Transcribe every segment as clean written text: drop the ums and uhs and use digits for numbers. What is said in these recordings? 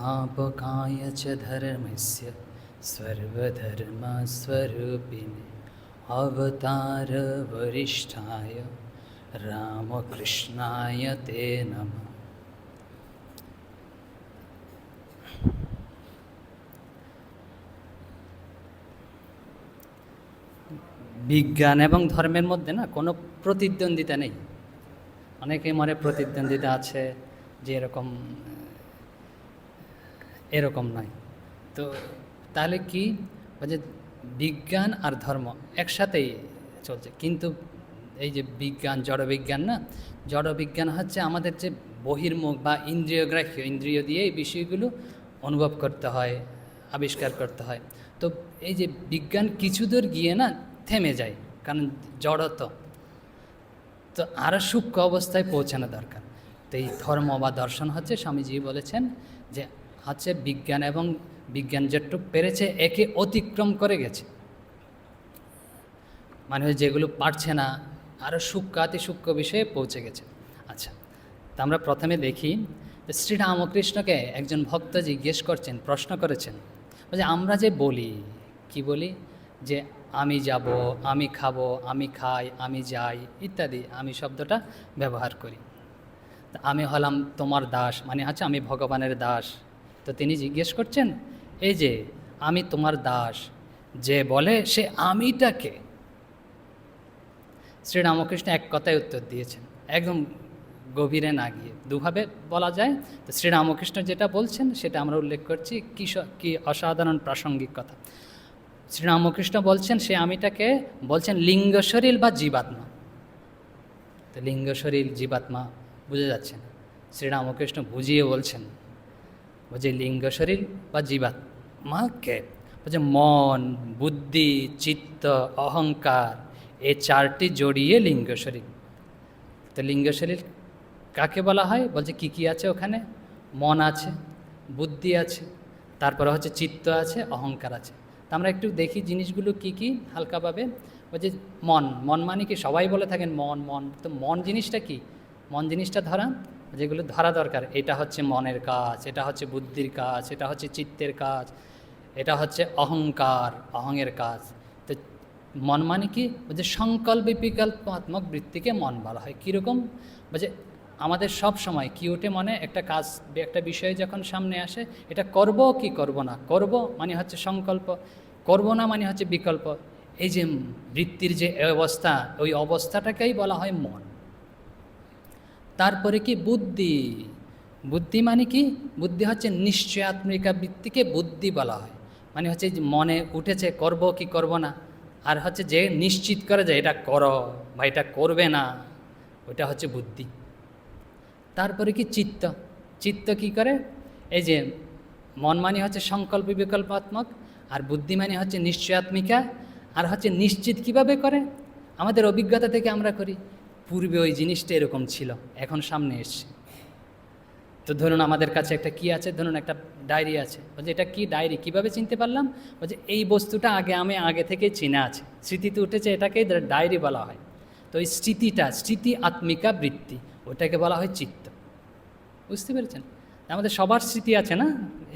आपकाय च धर्मस्य सर्वधर्मस्वरूपिणे अवतार वरिष्ठाय रामकृष्णाय ते नमः। বিজ্ঞান এবং ধর্মের মধ্যে না কোনো প্রতিদ্বন্দ্বিতা নেই। অনেকেই মনে প্রতিদ্বন্দ্বিতা আছে যে এরকম নয়। তো তাহলে কি যে বিজ্ঞান আর ধর্ম একসাথেই চলছে, কিন্তু এই যে বিজ্ঞান জড়বিজ্ঞান না, জড়বিজ্ঞান হচ্ছে আমাদের যে বহির্মুখ বা ইন্দ্রিয়গ্রাহ্য, ইন্দ্রিয় দিয়ে এই বিষয়গুলো অনুভব করতে হয়, আবিষ্কার করতে হয়। তো এই যে বিজ্ঞান কিছু দূর গিয়ে না থেমে যায়, কারণ জড়ত তো আরও সূক্ষ্ম অবস্থায় পৌঁছানো দরকার। তো এই ধর্ম বা দর্শন হচ্ছে, স্বামীজি বলেছেন যে হচ্ছে বিজ্ঞান, এবং বিজ্ঞান যেটুকু পেরেছে একে অতিক্রম করে গেছে, মানে যেগুলো পারছে না আরও সূক্ষ্ম অতি সূক্ষ্ম বিষয়ে পৌঁছে গেছে। আচ্ছা, তা আমরা প্রথমে দেখি যে শ্রীরামকৃষ্ণকে একজন ভক্ত জিজ্ঞেস করছেন, প্রশ্ন করেছেন, যে আমরা যে বলি, কি বলি, যে আমি যাব, আমি খাবো, আমি খাই, আমি যাই ইত্যাদি, আমি শব্দটা ব্যবহার করি। তা আমি হলাম তোমার দাস, মানে হচ্ছে আমি ভগবানের দাস। তো তিনি জিজ্ঞেস করছেন, এই যে আমি তোমার দাস যে বলে, সে আমিটাকে? শ্রীরামকৃষ্ণ এক কথায় উত্তর দিয়েছেন, একদম গভীরে না গিয়ে, দুভাবে বলা যায়। তো শ্রীরামকৃষ্ণ যেটা বলছেন সেটা আমরা উল্লেখ করছি, কি অসাধারণ প্রাসঙ্গিক কথা। শ্রীরামকৃষ্ণ বলছেন সে আমিটাকে বলছেন লিঙ্গ শরীর বা জীবাত্মা। তো লিঙ্গ শরীর জীবাত্মা বুঝে যাচ্ছে না, শ্রীরামকৃষ্ণ বুঝিয়ে বলছেন, বলছে লিঙ্গ শরীর বা জীবাত্মাকে বলছে মন, বুদ্ধি, চিত্ত, অহংকার, এই চারটি জড়িয়ে লিঙ্গ শরীর। তো লিঙ্গ শরীর কাকে বলা হয়? বলছে কি কি আছে ওখানে? মন আছে, বুদ্ধি আছে, তারপরে হচ্ছে চিত্ত আছে, অহংকার আছে। তা আমরা একটু দেখি জিনিসগুলো কি কি হালকাভাবে। বলছে মন, মন মানে কি? সবাই বলে থাকেন মন মন। তো মন জিনিসটা কি? মন জিনিসটা ধরা, যেগুলো ধরা দরকার, এটা হচ্ছে মনের কাজ, এটা হচ্ছে বুদ্ধির কাজ, এটা হচ্ছে চিত্তের কাজ, এটা হচ্ছে অহংকার, অহংয়ের কাজ। তো মন মানে কি? বলছে সংকল্প বিকল্পাত্মক বৃত্তিকে মন বলা হয়। কীরকম? বলছে আমাদের সব সময় কি ওঠে মনে? একটা কাজ, একটা বিষয় যখন সামনে আসে, এটা করব কি করব না, করব মানে হচ্ছে সংকল্প, করব না মানে হচ্ছে বিকল্প। এই যে বৃত্তির যে অবস্থা, ওই অবস্থাটাকেই বলা হয় মন। তারপরে কি? বুদ্ধি। বুদ্ধি মানে কি? বুদ্ধি হচ্ছে নিশ্চয়াত্মিকা বৃত্তিকে বুদ্ধি বলা হয়। মানে হচ্ছে যে মনে উঠেছে করব কি করব না, আর হচ্ছে যে নিশ্চিত করে যে এটা করো বা এটা করবে না, ওটা হচ্ছে বুদ্ধি। তারপরে কি? চিত্ত। চিত্ত কি করে? এই যে মন মানে হচ্ছে সংকল্প বিকল্পাত্মক, আর বুদ্ধি মানে হচ্ছে নিশ্চয়াত্মিকা, আর হচ্ছে নিশ্চিত কিভাবে করে? আমাদের অভিজ্ঞতা থেকে আমরা করি, পূর্বে ওই জিনিসটা এরকম ছিল, এখন সামনে এসছে। তো ধরুন আমাদের কাছে একটা কি আছে, ধরুন একটা ডায়েরি আছে, বলছে এটা কি ডায়েরি, কিভাবে চিনতে পারলাম? বলছে এই বস্তুটা আমি আগে থেকে চিনে আছে, স্মৃতিতে উঠেছে, এটাকেই ডায়েরি বলা হয়। তো ওই স্মৃতিটা, স্মৃতি আত্মিকা বৃত্তি, ওটাকে বলা হয় চিত্ত। বুঝতে পেরেছেন? আমাদের সবার স্মৃতি আছে না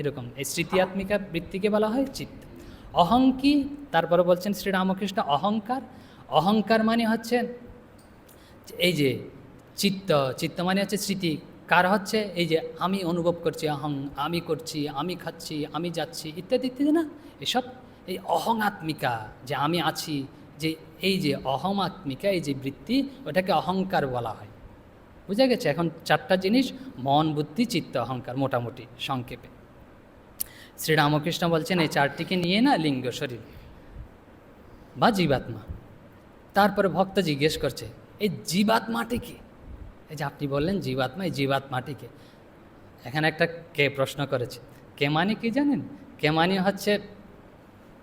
এরকম, এই স্মৃতি আত্মিকা বৃত্তিকে বলা হয় চিত্ত। অহং কি? তারপরে বলছেন শ্রীরামকৃষ্ণ অহংকার। অহংকার মানে হচ্ছে এই যে চিত্ত, চিত্ত মানে হচ্ছে স্মৃতি, কার হচ্ছে? এই যে আমি অনুভব করছি, অহং, আমি করছি, আমি খাচ্ছি, আমি যাচ্ছি ইত্যাদি ইত্যাদি না, এসব এই অহং আত্মিকা, যে আমি আছি, যে এই যে অহং আত্মিকা, এই যে বৃত্তি, ওটাকে অহংকার বলা হয়। বুঝা গেছে? এখন চারটা জিনিস, মন, বুদ্ধি, চিত্ত, অহংকার, মোটামুটি সংক্ষেপে শ্রীরামকৃষ্ণ বলছেন এই চারটিকে নিয়ে না লিঙ্গ শরীর বা জীবাত্মা। তারপরে ভক্ত জিজ্ঞেস করছে এই জীবাত্মাটিকে, এই যে আপনি বললেন জীবাত্মা, এই জীবাত্মাটিকে, এখানে একটা কে প্রশ্ন করেছে। কে মানে কি জানেন? কে মানে হচ্ছে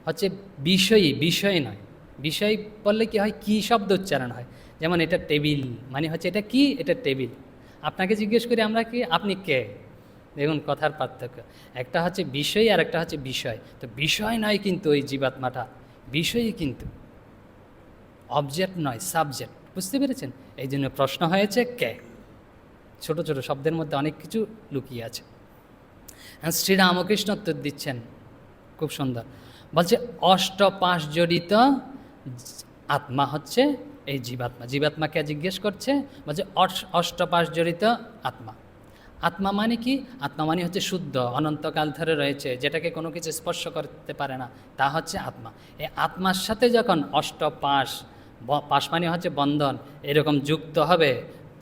হচ্ছে বিষয়ী, বিষয় নয়। বিষয় বললে কি হয়, কি শব্দ উচ্চারণ হয়, যেমন এটা টেবিল, মানে হচ্ছে এটা কি, এটা টেবিল। আপনাকে জিজ্ঞেস করি আমরা কি, আপনি কে? দেখুন কথার পার্থক্য, একটা হচ্ছে বিষয় আর একটা হচ্ছে বিষয়। তো বিষয় নয় কিন্তু ওই জীবাত্মাটা, বিষয়ই কিন্তু, অবজেক্ট নয়, সাবজেক্ট। বুঝতে পেরেছেন? এই জন্য প্রশ্ন হয়েছে কে। ছোট ছোট শব্দের মধ্যে অনেক কিছু লুকিয়ে আছে। শ্রীরামকৃষ্ণ উত্তর দিচ্ছেন খুব সুন্দর, বলছে অষ্টপাশ জড়িত আত্মা হচ্ছে এই জীবাত্মা। জীবাত্মাকে জিজ্ঞেস করছে, বলছে অষ্টপাশ জড়িত আত্মা। আত্মা মানে কি? আত্মা মানে হচ্ছে শুদ্ধ, অনন্তকাল ধরে রয়েছে, যেটাকে কোনো কিছু স্পর্শ করতে পারে না, তা হচ্ছে আত্মা। এই আত্মার সাথে যখন অষ্টপাশ, পাশ মানে হচ্ছে বন্ধন, এরকম যুক্ত হবে,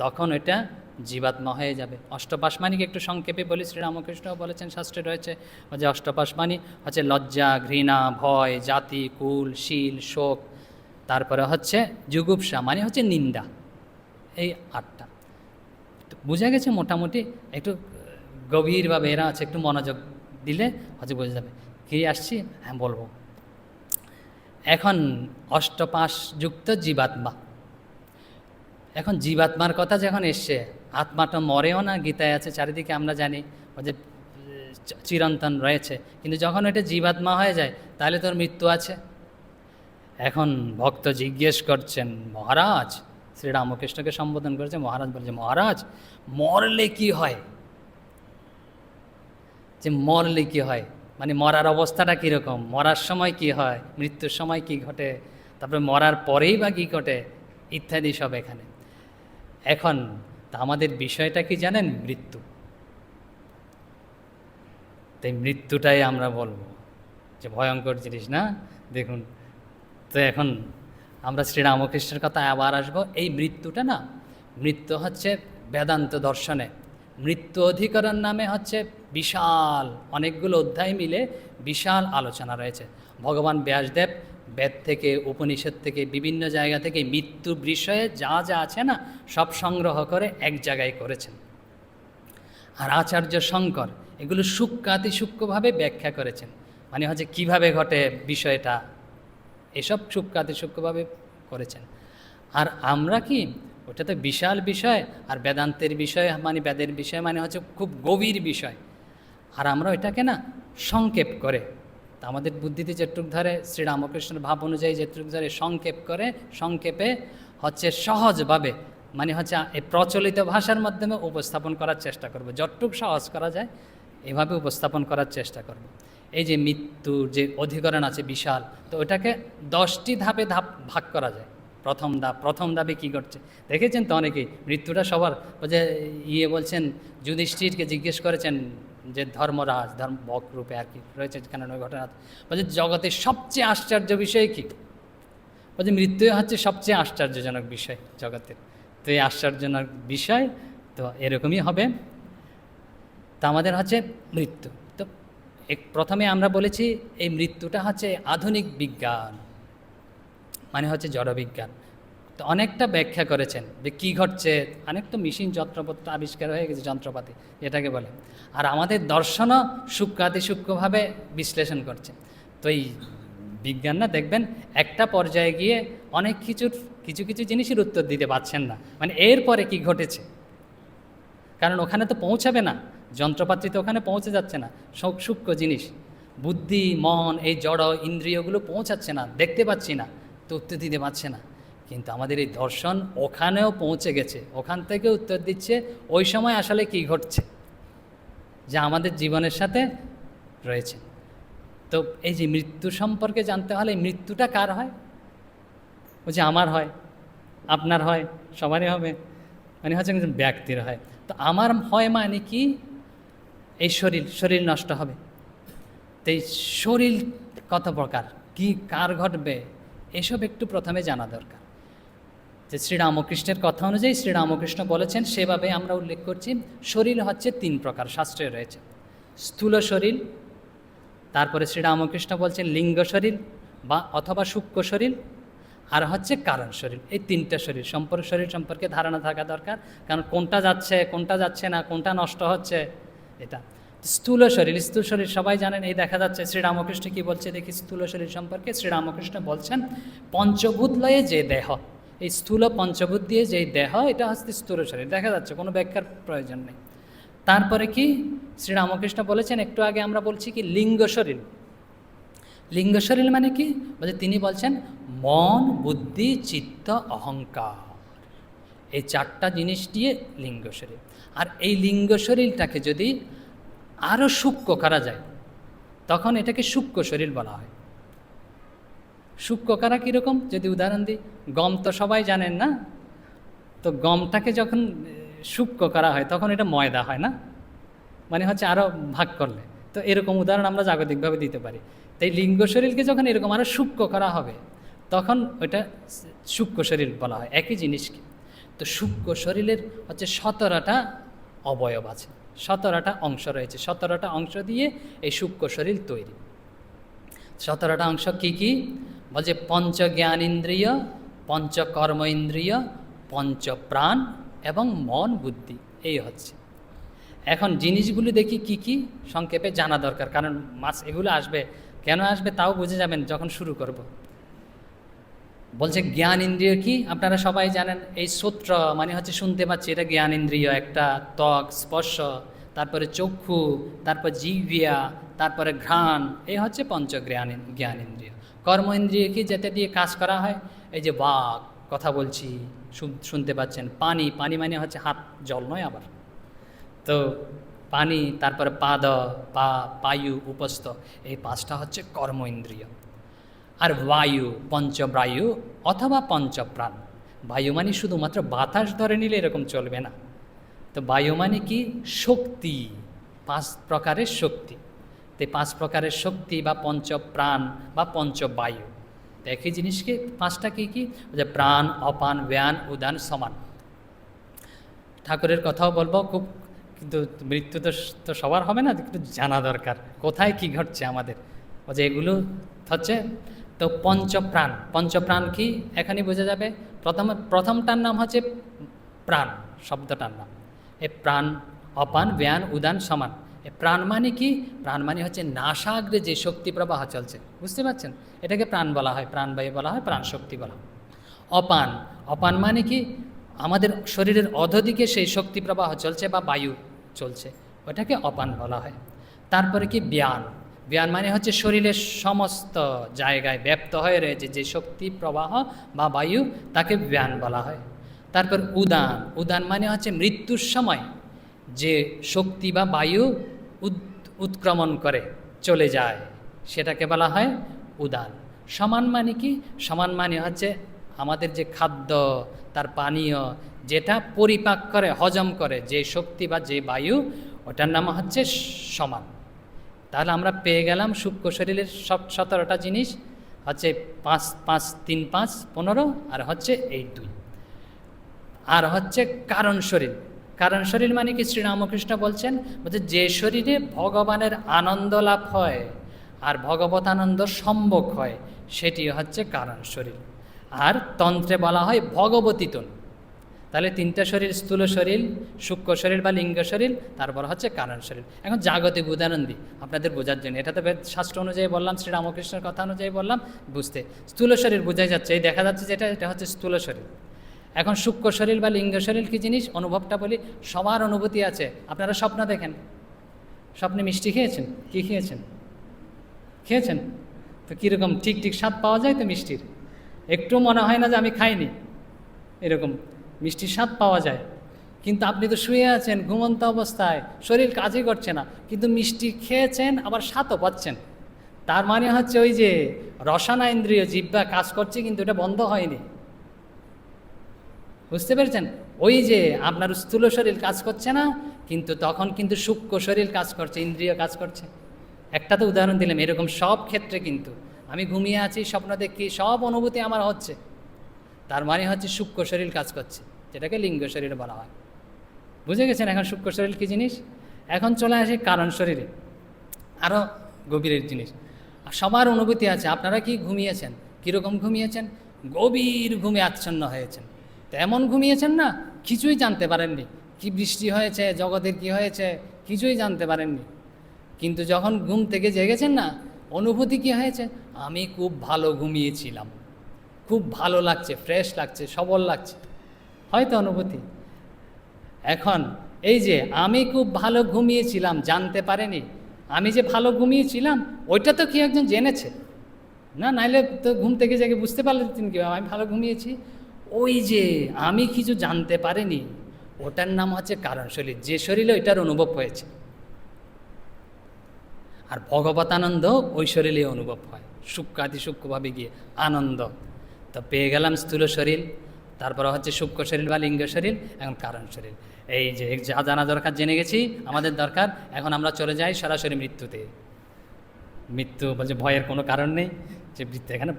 তখন এটা জীবাত্মা হয়ে যাবে। অষ্টপাশ মানিকে একটু সংক্ষেপে বলি, শ্রীরামকৃষ্ণও বলেছেন, শাস্ত্রে রয়েছে যে অষ্টপাশ মানি হচ্ছে লজ্জা, ঘৃণা, ভয়, জাতি, কুল, শীল, শোক, তারপরে হচ্ছে যুগুপ্সা মানে হচ্ছে নিন্দা। এই 8টা বোঝা গেছে মোটামুটি। একটু গভীরভাবে এরা আছে, একটু মনোযোগ দিলে হচ্ছে বোঝা যাবে। কি আসছি? হ্যাঁ বলবো। এখন অষ্টপাশযুক্ত জীবাত্মা, এখন জীবাত্মার কথা যখন এসছে, আত্মাটা মরেও না, গীতায় আছে, চারিদিকে আমরা জানি যে চিরন্তন রয়েছে, কিন্তু যখন এটা জীবাত্মা হয়ে যায় তাহলে তোর মৃত্যু আছে। এখন ভক্ত জিজ্ঞেস করছেন, মহারাজ, শ্রীরামকৃষ্ণকে সম্বোধন করেছে মহারাজ, বলছে মহারাজ মরলে কি হয়? যে মরলে কি হয় মানে মরার অবস্থাটা কীরকম, মরার সময় কি হয়, মৃত্যুর সময় কি ঘটে, তারপরে মরার পরেই বা কী ঘটে, ইত্যাদি সব এখানে। এখন তা আমাদের বিষয়টা কি জানেন? মৃত্যু। তাই মৃত্যুটাই আমরা বলবো যে ভয়ঙ্কর জিনিস না। দেখুন তো এখন আমরা শ্রীরামকৃষ্ণের কথা আবার আসবো। এই মৃত্যুটা না, মৃত্যু হচ্ছে বেদান্ত দর্শনে মৃত্যু অধিকরণ নামে হচ্ছে বিশাল অনেকগুলো অধ্যায় মিলে বিশাল আলোচনা রয়েছে। ভগবান ব্যাসদেব বেদ থেকে, উপনিষদ থেকে, বিভিন্ন জায়গা থেকে মৃত্যু বিষয়ে যা যা আছে না, সব সংগ্রহ করে এক জায়গায় করেছেন। আর আচার্য শঙ্কর এগুলো সূক্ষ্মাতিসূক্ষ্মভাবে ব্যাখ্যা করেছেন, মানে হচ্ছে কিভাবে ঘটে বিষয়টা, এসব সূক্ষ্মাতিসূক্ষ্মভাবে করেছেন। আর আমরা কি, ওটা তো বিশাল বিষয়, আর বেদান্তের বিষয় মানে বেদের বিষয় মানে হচ্ছে খুব গভীর বিষয়, আর আমরা ওইটাকে না সংক্ষেপ করে, তা আমাদের বুদ্ধিতে যেটুক ধরে, শ্রীরামকৃষ্ণের ভাব অনুযায়ী যেটুক ধরে সংক্ষেপ করে, সংক্ষেপে হচ্ছে সহজভাবে মানে হচ্ছে এই প্রচলিত ভাষার মাধ্যমে উপস্থাপন করার চেষ্টা করব, যতটুক সহজ করা যায় এভাবে উপস্থাপন করার চেষ্টা করব। এই যে মৃত্যুর যে অধিকরণ আছে বিশাল, তো ওটাকে 10টি ধাপে ভাগ করা যায়। প্রথম ধাপে কী ঘটছে দেখেছেন তো অনেকেই, মৃত্যুটা সবার, ও যে বলছেন যুধিষ্ঠিরকে জিজ্ঞেস করেছেন যে ধর্মরাজ, বক রূপে আর কি রয়েছে কেন ওই ঘটনা, বলছে জগতের সবচেয়ে আশ্চর্য বিষয় কী? বলছে মৃত্যু হচ্ছে সবচেয়ে আশ্চর্যজনক বিষয় জগতের। তো এই আশ্চর্যজনক বিষয় তো এরকমই হবে। তা আমাদের হচ্ছে মৃত্যু। তো প্রথমে আমরা বলেছি এই মৃত্যুটা হচ্ছে আধুনিক বিজ্ঞান, মানে হচ্ছে জড়বিজ্ঞান। তো অনেকটা ব্যাখ্যা করেছেন যে কী ঘটছে, অনেক তো মেশিন যন্ত্রপত্র আবিষ্কার হয়ে গেছে, যন্ত্রপাতি যেটাকে বলে। আর আমাদের দর্শনও সূক্ষ্মাতিসূক্ষ্মভাবে বিশ্লেষণ করছে। তো এই বিজ্ঞান না দেখবেন একটা পর্যায়ে গিয়ে অনেক কিছু কিছু জিনিসের উত্তর দিতে পারছেন না, মানে এরপরে কি ঘটেছে, কারণ ওখানে তো পৌঁছাবে না, যন্ত্রপাতি তো ওখানে পৌঁছে যাচ্ছে না, সূক্ষ্ম জিনিস, বুদ্ধি, মন, এই জড় ইন্দ্রিয়গুলো পৌঁছাচ্ছে না, দেখতে পাচ্ছি না, তো উত্তর দিতে পারছে না। কিন্তু আমাদের এই দর্শন ওখানেও পৌঁছে গেছে, ওখান থেকে উত্তর দিচ্ছে ওই সময় আসলে কি ঘটছে যা আমাদের জীবনের সাথে রয়েছে। তো এই যে মৃত্যু সম্পর্কে জানতে হলে মৃত্যুটা কার হয়? ও যে আমার হয়, আপনার হয়, সবারই হবে, মানে হচ্ছে একজন ব্যক্তির হয়। তো আমার হয় মানে কি, এই শরীর নষ্ট হবে। তো এই শরীর কত প্রকার, কি কার ঘটবে, এসব একটু প্রথমে জানা দরকার। যে শ্রীরামকৃষ্ণের কথা অনুযায়ী শ্রীরামকৃষ্ণ বলেছেন, সেভাবে আমরা উল্লেখ করছি, শরীর হচ্ছে 3 প্রকার, শাস্ত্রে রয়েছে। স্থূল শরীর, তারপরে শ্রীরামকৃষ্ণ বলছেন লিঙ্গ শরীর বা অথবা সূক্ষ্ম শরীর, আর হচ্ছে কারণ শরীর। এই 3টা শরীর সম্পর্কে ধারণা থাকা দরকার, কারণ কোনটা যাচ্ছে না, কোনটা নষ্ট হচ্ছে। এটা স্থূল শরীর সবাই জানেন। এই দেখা যাচ্ছে শ্রীরামকৃষ্ণ কি বলছে দেখি স্থূল শরীর সম্পর্কে। শ্রীরামকৃষ্ণ বলছেন পঞ্চভূত লয়ে যে দেহ, এই স্থূল পঞ্চভূত দিয়ে যেই দেহ, এটা হচ্ছে স্থূল শরীর, দেখা যাচ্ছে, কোনো ব্যাখ্যার প্রয়োজন নেই। তারপরে কি শ্রীরামকৃষ্ণ বলেছেন, একটু আগে আমরা বলছি কি লিঙ্গ শরীর মানে কি, বলছে তিনি বলছেন মন, বুদ্ধি, চিত্ত, অহংকার, এই 4টা জিনিস দিয়ে লিঙ্গ শরীর। আর এই লিঙ্গ শরীরটাকে যদি আরও সূক্ষ্ম করা যায়, তখন এটাকে সূক্ষ্ম শরীর বলা হয়। সূক্ষ্ম করা কীরকম যদি উদাহরণ দিই, গম তো সবাই জানেন না, তো গমটাকে যখন সূক্ষ্ম করা হয় তখন এটা ময়দা হয় না, মানে হচ্ছে আরও ভাগ করলে। তো এরকম উদাহরণ আমরা জাগতিকভাবে দিতে পারি। তাই লিঙ্গ শরীরকে যখন এরকম আরও সূক্ষ্ম করা হবে তখন ওইটা সূক্ষ্ম শরীর বলা হয়, একই জিনিসকে। তো সূক্ষ্ম শরীরের হচ্ছে 17টা অবয়ব আছে, 17টা অংশ রয়েছে, 17টা অংশ দিয়ে এই সূক্ষ্ম শরীর তৈরি। 17টা অংশ কি কি বলছে? পঞ্চ জ্ঞানেন্দ্রিয়, পঞ্চ কর্ম ইন্দ্রিয়, পঞ্চ প্রাণ এবং মন বুদ্ধি, এই হচ্ছে। এখন জিনিসগুলি দেখি কি কি, সংক্ষেপে জানা দরকার, কারণ এগুলো আসবে, কেন আসবে তাও বুঝে যাবেন যখন শুরু করব। বলছে জ্ঞান ইন্দ্রিয় কি, আপনারা সবাই জানেন। এই শ্রোত্র মানে হচ্ছে শুনতে পাচ্ছি, এটা জ্ঞান ইন্দ্রিয় একটা। ত্বক, স্পর্শ, তারপরে চক্ষু, তারপর জিহ্বা, তারপরে ঘ্রাণ, এই হচ্ছে পঞ্চ জ্ঞান ইন্দ্রিয়। কর্ম ইন্দ্রিয় কি, যেটা দিয়ে কাজ করা হয়, এই যে বাক, কথা বলছি, শুনতে পাচ্ছেন। পানি, পানি মানে হচ্ছে হাত, জল নয় আবার। তো পানি, তারপরে পাদ, পায়ু, উপস্থ, এই 5টা হচ্ছে কর্ম ইন্দ্রিয়। আর বায়ু, পঞ্চবায়ু অথবা পঞ্চপ্রাণ। বায়ু মানে শুধুমাত্র বাতাস ধরে নিলে এরকম চলবে না। তো বায়ু মানে কি? শক্তি, 5 প্রকারের শক্তি। তো 5 প্রকারের শক্তি বা পঞ্চপ্রাণ বা পঞ্চবায়ু, একই জিনিসকে 5টা কি কি, যে প্রাণ, অপান, ব্যান, উদান, সমান। ঠাকুরের কথাও বলবো খুব, কিন্তু মৃত্যু তো সবার হবে না, কিন্তু জানা দরকার কোথায় কি ঘটছে আমাদের, ও যে এগুলো হচ্ছে। তো পঞ্চপ্রাণ, পঞ্চপ্রাণ কি এখানে বোঝা যাবে। প্রথমটার নাম হচ্ছে প্রাণ, শব্দটার নাম। এই প্রাণ, অপান, ব্যান, উদান, সমান। এই প্রাণ মানে কি? প্রাণ মানে হচ্ছে নাসাগ্রে যে শক্তি প্রবাহ চলছে, বুঝতে পারছেন, এটাকে প্রাণ বলা হয়, প্রাণবায়ু বলা হয়, প্রাণ শক্তি বলা হয়। অপান, অপান মানে কি? আমাদের শরীরের অধোদিকে সেই শক্তি প্রবাহ চলছে বা বায়ু চলছে, ওটাকে অপান বলা হয়। তারপরে কি ব্যান, ব্যান মানে হচ্ছে শরীরের সমস্ত জায়গায় ব্যাপ্ত হয়ে রয়েছে যে শক্তি প্রবাহ বা বায়ু, তাকে ব্যান বলা হয়। তারপর উদান, উদান মানে হচ্ছে মৃত্যুর সময় যে শক্তি বা বায়ু উৎক্রমণ করে চলে যায়, সেটাকে বলা হয় উদান। সমান মানে কি? সমান মানে হচ্ছে আমাদের যে খাদ্য, তার পানীয়, যেটা পরিপাক করে, হজম করে যে শক্তি বা যে বায়ু, ওটার নাম হচ্ছে সমান। তাহলে আমরা পেয়ে গেলাম সূক্ষ্ম শরীরের সব 17টা জিনিস হচ্ছে 5 5 3 5 15, আর হচ্ছে এই 2। আর হচ্ছে কারণ শরীর। কারণ শরীর মানে কি? শ্রীরামকৃষ্ণ বলছেন, বলছে যে শরীরে ভগবানের আনন্দ লাভ হয় আর ভগবত আনন্দ সম্ভোগ হয়, সেটি হচ্ছে কারণ শরীর। আর তন্ত্রে বলা হয় ভগবতী তনু। তাহলে 3টা শরীর, স্থূল শরীর, সূক্ষ্ম শরীর বা লিঙ্গ শরীর, তারপর হচ্ছে কারণ শরীর। এখন জাগতিক উদাহরণ দিই আপনাদের বোঝার জন্য। এটা তো শাস্ত্র অনুযায়ী বললাম, শ্রীরামকৃষ্ণের কথা অনুযায়ী বললাম, বুঝতে স্থূল শরীর বোঝাই যাচ্ছে, এই দেখা যাচ্ছে যেটা, এটা হচ্ছে স্থূল শরীর। এখন সূক্ষ্ম শরীর বা লিঙ্গ শরীর কী জিনিস? অনুভবটা বলি, সবার অনুভূতি আছে। আপনারা স্বপ্ন দেখেন, স্বপ্নে মিষ্টি খেয়েছেন? কি খেয়েছেন? খেয়েছেন তো কীরকম ঠিক ঠিক স্বাদ পাওয়া যায় তো মিষ্টির? একটু মনে হয় না যে আমি খাইনি, এরকম মিষ্টির স্বাদ পাওয়া যায়। কিন্তু আপনি তো শুয়ে আছেন ঘুমন্ত অবস্থায়, শরীর কাজই করছে না, কিন্তু মিষ্টি খেয়েছেন, আবার স্বাদও পাচ্ছেন। তার মানে হচ্ছে ওই যে রসনা ইন্দ্রিয়, জিহ্বা কাজ করছে, কিন্তু এটা বন্ধ হয়নি, বুঝতে পেরেছেন? ওই যে আপনার স্থূল শরীর কাজ করছে না, কিন্তু তখন কিন্তু সূক্ষ্ম শরীর কাজ করছে, ইন্দ্রিয় কাজ করছে। একটা তো উদাহরণ দিলাম, এরকম সব ক্ষেত্রে কিন্তু আমি ঘুমিয়ে আছি, স্বপ্ন দেখি, সব অনুভূতি আমার হচ্ছে, তার মানে হচ্ছে সূক্ষ্ম শরীর কাজ করছে, যেটাকে লিঙ্গ শরীর বলা হয়। বুঝে গেছেন এখন সূক্ষ্ম শরীর কী জিনিস? এখন চলে আসি কারণ শরীরে, আরও গভীরের জিনিস। সবার অনুভূতি আছে। আপনারা কি ঘুমিয়েছেন? কীরকম ঘুমিয়েছেন? গভীর ঘুমে আচ্ছন্ন হয়েছেন। তো এমন ঘুমিয়েছেন না, কিছুই জানতে পারেননি, কি বৃষ্টি হয়েছে, জগতের কি হয়েছে, কিছুই জানতে পারেননি। কিন্তু যখন ঘুম থেকে জেগেছেন না, অনুভূতি কি হয়েছে? আমি খুব ভালো ঘুমিয়েছিলাম, খুব ভালো লাগছে, ফ্রেশ লাগছে, সবল লাগছে, হয়তো অনুভূতি। এখন এই যে আমি খুব ভালো ঘুমিয়েছিলাম জানতে পারেনি, আমি যে ভালো ঘুমিয়েছিলাম ওইটা তো কি একজন জেনেছে না? নাইলে তো ঘুম থেকে জেগে বুঝতে পারলেন কি আমি ভালো ঘুমিয়েছি। ওই যে আমি কিছু জানতে পারিনি, ওটার নাম হচ্ছে কারণ শরীর, যে শরীরে ওইটার অনুভব হয়েছে। আর ভগবতানন্দ ওই শরীরে অনুভব হয়, সূক্ষ্মাতি সূক্ষ্মভাবে গিয়ে আনন্দ। তো পেয়ে গেলাম স্থূল শরীর, তারপরে হচ্ছে সূক্ষ্ম শরীর বা লিঙ্গ শরীর, এখন কারণ শরীর। এই যে যা জানা দরকার জেনে গেছি, আমাদের দরকার এখন আমরা চলে যাই সরাসরি মৃত্যুতে। মৃত্যু বলছে ভয়ের কোনো কারণ নেই, যে মৃত্যু এখানে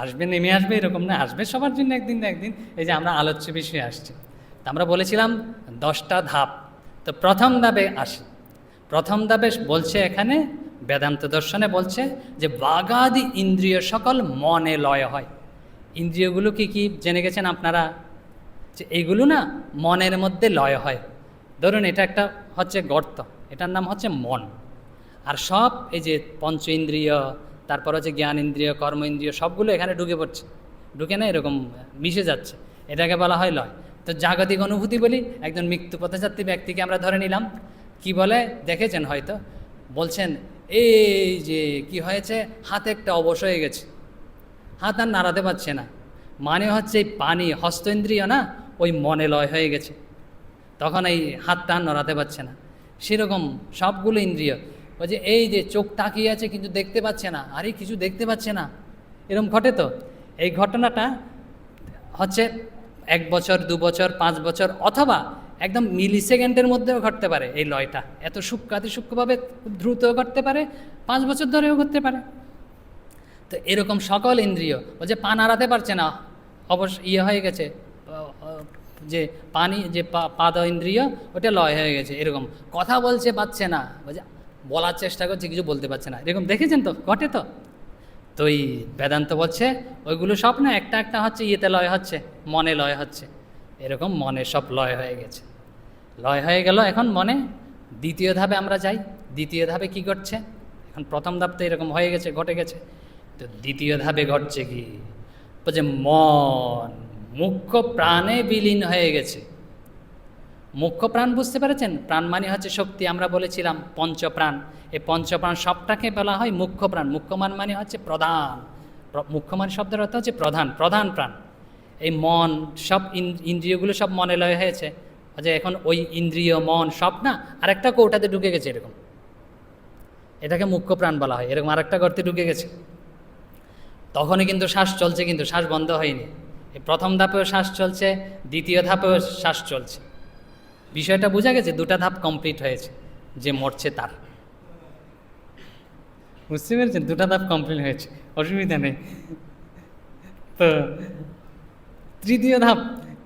আসবে, নেমে আসবে এরকম না, আসবে সবার জন্য একদিন না একদিন। এই যে আমরা আলোচ্য বিষয়ে আসছি, তা আমরা বলেছিলাম 10টা ধাপ। তো প্রথম ধাপে আসি। প্রথম ধাপে বলছে এখানে বেদান্ত দর্শনে বলছে যে বাগাদি ইন্দ্রিয় সকল মনে লয় হয়। ইন্দ্রিয়গুলো কি কি জেনে গেছেন আপনারা, যে এইগুলো না মনের মধ্যে লয় হয়। ধরুন এটা একটা হচ্ছে গর্ত, এটার নাম হচ্ছে মন। আর সব এই যে পঞ্চ ইন্দ্রিয়, তারপর হচ্ছে জ্ঞান ইন্দ্রিয়, কর্ম ইন্দ্রিয়, সবগুলো এখানে ঢুকে পড়ছে, ঢুকে না এরকম মিশে যাচ্ছে, এটাকে বলা হয় লয়। তো জাগতিক অনুভূতি বলি, একজন মৃত্যু পথযাত্রী ব্যক্তিকে আমরা ধরে নিলাম, কি বলে দেখেছেন হয়তো, বলছেন এই যে কি হয়েছে, হাতে একটা অবশ হয়ে গেছে, হাত আর নাড়াতে পারছে না, মানে হচ্ছে এই পানি হস্ত ইন্দ্রিয় না, ওই মনে লয় হয়ে গেছে, তখন এই হাতটা আর নড়াতে পারছে না। সেরকম সবগুলো ইন্দ্রিয়, ওই যে এই যে চোখ তাকিয়ে আছে কিন্তু দেখতে পাচ্ছে না, আরে কিছু দেখতে পাচ্ছে না, এরকম ঘটে। তো এই ঘটনাটা হচ্ছে 1 বছর, 2 বছর, 5 বছর, অথবা একদম মিলি সেকেন্ডের মধ্যেও ঘটতে পারে। এই লয়টা এত সূক্ষ্মাতি সূক্ষ্মভাবে দ্রুতও ঘটতে পারে, 5 বছর ধরেও ঘটতে পারে। তো এরকম সকল ইন্দ্রিয়, ও যে পা নাড়াতে পারছে না, অবশ্য হয়ে গেছে, যে পানি যে পাদ ইন্দ্রিয় ওটা লয় হয়ে গেছে। এরকম কথা বলছে পাচ্ছে না, যে বলার চেষ্টা করছে কিছু বলতে পারছে না, এরকম দেখেছেন তো, ঘটে তো। তো এই বেদান্ত বলছে ওইগুলো সব না একটা একটা হচ্ছে ইয়েতে লয় হচ্ছে, মনে লয় হচ্ছে। এরকম মনে সব লয় হয়ে গেছে, লয় হয়ে গেল। এখন মনে দ্বিতীয় ধাপে আমরা যাই। দ্বিতীয় ধাপে কি ঘটছে, এখন প্রথম ধাপ তো এরকম হয়ে গেছে, ঘটে গেছে। তো দ্বিতীয় ধাপে ঘটছে কি, বলছে মন মুখ্য প্রাণে বিলীন হয়ে গেছে। মুখ্য প্রাণ বুঝতে পেরেছেন, প্রাণ মানে হচ্ছে শক্তি, আমরা বলেছিলাম পঞ্চপ্রাণ। এই পঞ্চপ্রাণ সবটাকে বলা হয় মুখ্য প্রাণ। মুখ্যমান মানে হচ্ছে প্রধান, মুখ্যমান শব্দের অর্থ হচ্ছে প্রধান, প্রধান প্রাণ। এই মন সব ইন্দ্রিয়গুলো সব মনে লয় হয়েছে, যে এখন ওই ইন্দ্রিয় মন সব না আরেকটা কৌটাতে ঢুকে গেছে, এরকম এটাকে মুখ্য প্রাণ বলা হয়। এরকম আরেকটা গর্তে ঢুকে গেছে, তখনই কিন্তু শ্বাস চলছে, কিন্তু শ্বাস বন্ধ হয়নি। এই প্রথম ধাপেও শ্বাস চলছে, দ্বিতীয় ধাপেও শ্বাস চলছে। বিষয়টা বোঝা গেছে, 2টা ধাপ কমপ্লিট হয়েছে, যে মরছে তার। বুঝতে পেরেছেন, 2টা ধাপ কমপ্লিট হয়েছে, অসুবিধা নেই। তো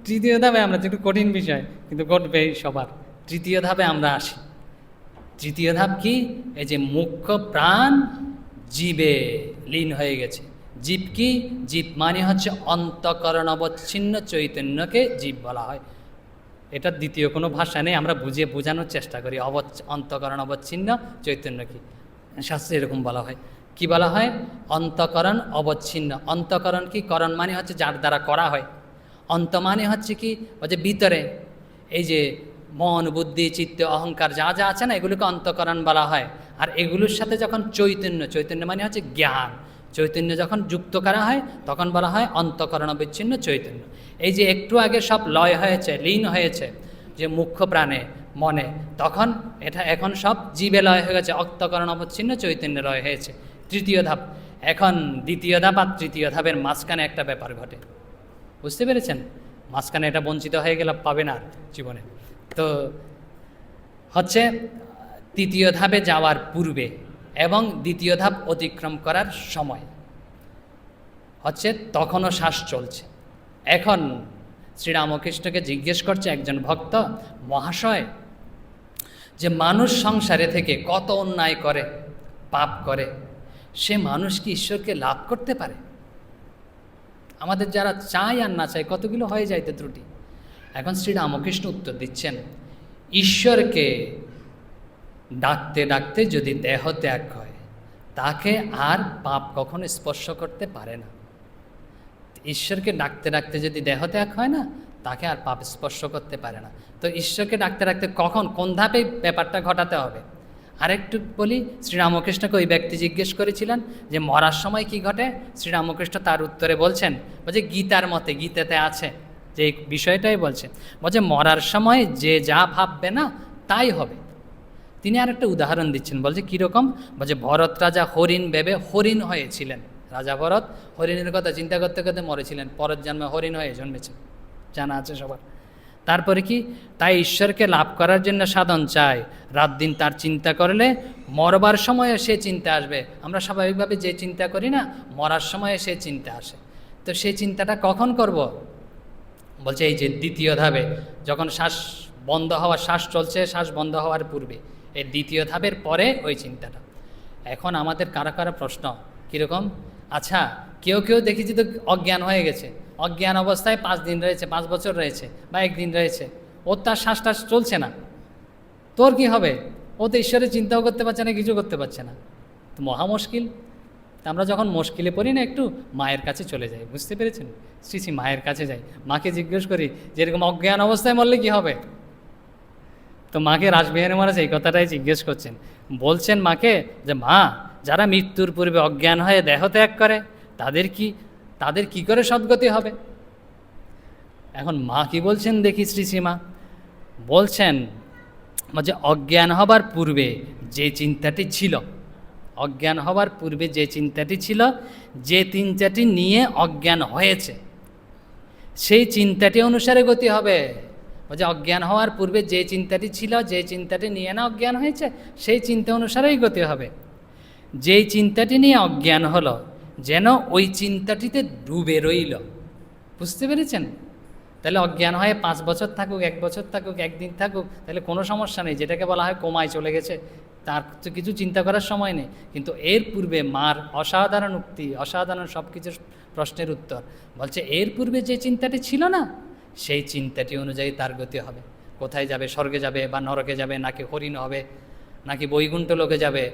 তৃতীয় ধাপে আমরা, একটু কঠিন বিষয় কিন্তু ঘটবে সবার। তৃতীয় ধাপে আমরা আসি। তৃতীয় ধাপ কি, এই যে মুখ্য প্রাণ জীবে লীন হয়ে গেছে। জীব কি, জীব মানে হচ্ছে অন্তঃকরণ অবচ্ছিন্ন চৈতন্যকে জীব বলা হয়। এটা দ্বিতীয় কোনো ভাষা নেই, আমরা বুঝিয়ে বোঝানোর চেষ্টা করি। অন্তঃকরণ অবচ্ছিন্ন চৈতন্য কি, শাস্ত্রে এরকম বলা হয়। কি বলা হয়, অন্তঃকরণ অবচ্ছিন্ন। অন্তঃকরণ কি, করণ মানে হচ্ছে যার দ্বারা করা হয়, অন্ত মানে হচ্ছে কি, ওই যে ভিতরে এই যে মন বুদ্ধি চিত্ত অহংকার যা যা আছে না, এগুলোকে অন্তঃকরণ বলা হয়। আর এগুলোর সাথে যখন চৈতন্য মানে হচ্ছে জ্ঞান, চৈতন্য যখন যুক্ত করা হয় তখন বলা হয় অন্তঃকরণ অবিচ্ছিন্ন চৈতন্য। এই যে একটু আগে সব লয় হয়েছে, লীন হয়েছে যে মুখ্য প্রাণে মনে, তখন এটা এখন সব জীবে লয় হয়ে গেছে, অন্তঃকরণ অবচ্ছিন্ন চৈতন্য লয় হয়েছে। তৃতীয় ধাপ। এখন দ্বিতীয় ধাপ আর তৃতীয় ধাপের মাঝখানে একটা ব্যাপার ঘটে, বুঝতে পেরেছেন? মাঝখানে এটা বঞ্চিত হয়ে গেলে পাবে না জীবনে। তো হচ্ছে তৃতীয় ধাপে যাওয়ার পূর্বে এবং দ্বিতীয় ধাপ অতিক্রম করার সময় হচ্ছে তখনও শ্বাস চলছে। এখন শ্রীরামকৃষ্ণকে জিজ্ঞেস করছে একজন ভক্ত, মহাশয়, যে মানুষ সংসারে থেকে কত অন্যায় করে, পাপ করে, সে মানুষ কি ঈশ্বরকে লাভ করতে পারে? আমাদের যারা চায় আর না চায় কতগুলো হয়ে যাইতে ত্রুটি। এখন শ্রীরামকৃষ্ণ উত্তর দিচ্ছেন, ঈশ্বরকে ডাকতে ডাকতে যদি দেহ ত্যাগ হয়, তাকে আর পাপ কখনো স্পর্শ করতে পারে না। ঈশ্বরকে ডাকতে ডাকতে যদি দেহ ত্যাগ হয় না, তাকে আর পাপ স্পর্শ করতে পারে না। তো ঈশ্বরকে ডাকতে ডাকতে কখন, কোন ধাপে ব্যাপারটা ঘটাতে হবে? আরেকটু বলি, শ্রীরামকৃষ্ণকে ওই ব্যক্তি জিজ্ঞেস করেছিলেন যে মরার সময় কি ঘটে। শ্রীরামকৃষ্ণ তার উত্তরে বলছেন, বলছে গীতার মতে, গীতাতে আছে যে বিষয়টাই বলছে, বলছে মরার সময় যে যা ভাববে না তাই হবে। তিনি আর একটা উদাহরণ দিচ্ছেন, বলছে কীরকম, বলছে ভরত রাজা হরিণ ভেবে হরিণ হয়েছিলেন। রাজা ভরত হরিণের কথা চিন্তা করতে করতে মরেছিলেন, পরের জন্মে হরিণ হয়ে জন্মেছেন, জানা আছে সবার। তারপরে কি, তাই ঈশ্বরকে লাভ করার জন্য সাধন চায়, রাত দিন তার চিন্তা করলে মরবার সময়ে সে চিন্তা আসবে। আমরা স্বাভাবিকভাবে যে চিন্তা করি না, মরার সময়ে সে চিন্তা আসে। তো সেই চিন্তাটা কখন করব? বলছে এই যে দ্বিতীয় ধাপে, যখন শ্বাস বন্ধ হওয়া, শ্বাস চলছে, শ্বাস বন্ধ হওয়ার পূর্বে, এই দ্বিতীয় ধাপের পরে ওই চিন্তাটা। এখন আমাদের কারা কারা প্রশ্ন কীরকম, আচ্ছা কেউ কেউ দেখেছি তো অজ্ঞান হয়ে গেছে, অজ্ঞান অবস্থায় 5 দিন রয়েছে, 5 বছর রয়েছে, বা 1 দিন রয়েছে, ওর তার শ্বাসটাস চলছে না, তোর কি হবে? ও তো ঈশ্বরের চিন্তাও করতে পারছে না, কিছু করতে পারছে না, তো মহা মুশকিল। তা আমরা যখন মুশকিলে পড়ি না, একটু মায়ের কাছে চলে যাই, বুঝতে পেরেছেন? শ্রী শ্রী মায়ের কাছে যাই, মাকে জিজ্ঞেস করি যে এরকম অজ্ঞান অবস্থায় মরলে কি হবে। তো মাকে রাসবিহারী মহারাজ এই কথাটাই জিজ্ঞেস করছেন, বলছেন মাকে যে মা, যারা মৃত্যুর পূর্বে অজ্ঞান হয়ে দেহ ত্যাগ করে তাদের কি করে সদ্গতি হবে? এখন মা কি বলছেন দেখি, শ্রী শ্রীমা বলছেন যে অজ্ঞান হবার পূর্বে যে চিন্তাটি ছিল, অজ্ঞান হবার পূর্বে যে চিন্তাটি ছিল, যে চিন্তাটি নিয়ে অজ্ঞান হয়েছে, সেই চিন্তাটি অনুসারে গতি হবে। যে অজ্ঞান হওয়ার পূর্বে যে চিন্তাটি ছিল, যে চিন্তাটি নিয়ে না অজ্ঞান হয়েছে, সেই চিন্তা অনুসারেই গতি হবে। যেই চিন্তাটি নিয়ে অজ্ঞান হলো, যেন ওই চিন্তাটিতে ডুবে রইল, বুঝতে পেরেছেন? তাহলে অজ্ঞান হয়ে 5 বছর থাকুক, 1 বছর থাকুক, 1 দিন থাকুক, তাহলে কোনো সমস্যা নেই, যেটাকে বলা হয় কোমায় চলে গেছে, তার তো কিছু চিন্তা করার সময় নেই। কিন্তু এর পূর্বে মার অসাধারণ উক্তি, অসাধারণ সব কিছুর প্রশ্নের উত্তর, বলছে এর পূর্বে যে চিন্তাটি ছিল না, সেই চিন্তাটি অনুযায়ী তার গতি হবে। কোথায় যাবে, স্বর্গে যাবে বা নরকে যাবে, নাকি হরিণ হবে, নাকি বৈকুণ্ঠ লোকে যাবে,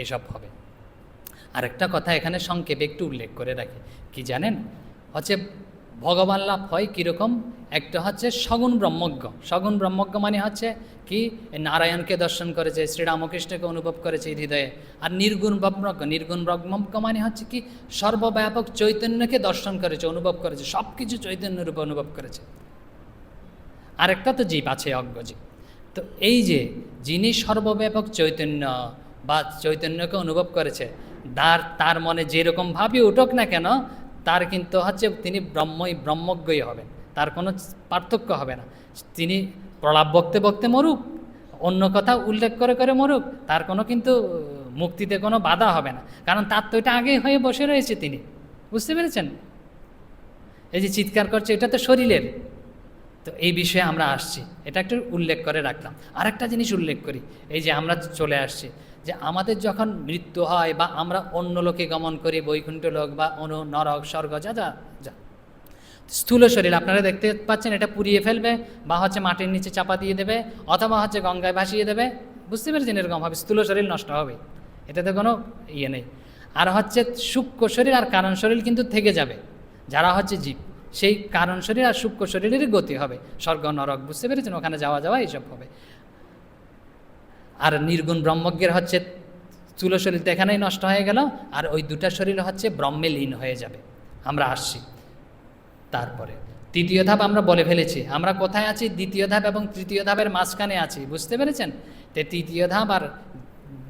এসব হবে। আরেকটা কথা এখানে সংক্ষেপে একটু উল্লেখ করে রাখি, কি জানেন, হচ্ছে ভগবান লাভ হয় কীরকম, একটা হচ্ছে সগুণ ব্রহ্মজ্ঞ। সগুণ ব্রহ্মজ্ঞ মানে হচ্ছে কি, নারায়ণকে দর্শন করেছে, শ্রীরামকৃষ্ণকে অনুভব করেছে হৃদয়ে। আর নির্গুণ ব্রহ্মজ্ঞ, নির্গুণ ব্রহ্মজ্ঞ মানে হচ্ছে কি, সর্বব্যাপক চৈতন্যকে দর্শন করেছে, অনুভব করেছে, সব কিছু চৈতন্যরূপে অনুভব করেছে। আরেকটা তো জীব আছে, অজ্ঞজীব। তো এই যে যিনি সর্বব্যাপক চৈতন্য বা চৈতন্যকে অনুভব করেছে, তার মনে যেরকম ভাবই উঠুক না কেন, তার কিন্তু হচ্ছে তিনি ব্রহ্মজ্ঞই হবেন, তার কোনো পার্থক্য হবে না। তিনি প্রলাপ বকতে বকতে মরুক, অন্য কথা উল্লেখ করে করে মরুক, তার কোনো কিন্তু মুক্তিতে কোনো বাধা হবে না, কারণ তার তো এটা আগেই হয়ে বসে রয়েছে তিনি, বুঝতে পেরেছেন? এই যে চিৎকার করছে, এটা তো শরীরের। তো এই বিষয়ে আমরা আসছি, এটা একটু উল্লেখ করে রাখলাম। আরেকটা জিনিস উল্লেখ করি, এই যে আমরা চলে আসছি, যে আমাদের যখন মৃত্যু হয় বা আমরা অন্য লোকে গমন করি, বৈকুণ্ঠ লোক বা নরক স্বর্গ, যা যা যা, স্থূল শরীর আপনারা দেখতে পাচ্ছেন, এটা পুড়িয়ে ফেলবে বা হচ্ছে মাটির নিচে চাপা দিয়ে দেবে, অথবা হচ্ছে গঙ্গায় ভাসিয়ে দেবে, বুঝতে পেরেছেন? এরকম হবে, স্থূল শরীর নষ্ট হবে, এটাতে কোনো ইয়ে নেই। আর হচ্ছে সূক্ষ্ম শরীর আর কারণ শরীর কিন্তু থেকে যাবে, যারা হচ্ছে জীব, সেই কারণ শরীর আর সূক্ষ্ম শরীরেরই গতি হবে, স্বর্গ নরক, বুঝতে পেরেছেন? ওখানে যাওয়া যাওয়া এইসব হবে। আর নির্গুণ ব্রহ্মজ্ঞের হচ্ছে স্থূল শরীর তো এখানেই নষ্ট হয়ে গেল, আর ওই দুটা শরীর হচ্ছে ব্রহ্মে লীন হয়ে যাবে। আমরা আসছি তারপরে তৃতীয় ধাপ আমরা বলে ফেলেছি, আমরা কোথায় আছি? দ্বিতীয় ধাপ এবং তৃতীয় ধাপের মাঝখানে আছি, বুঝতে পেরেছেন? তো তৃতীয় ধাপ আর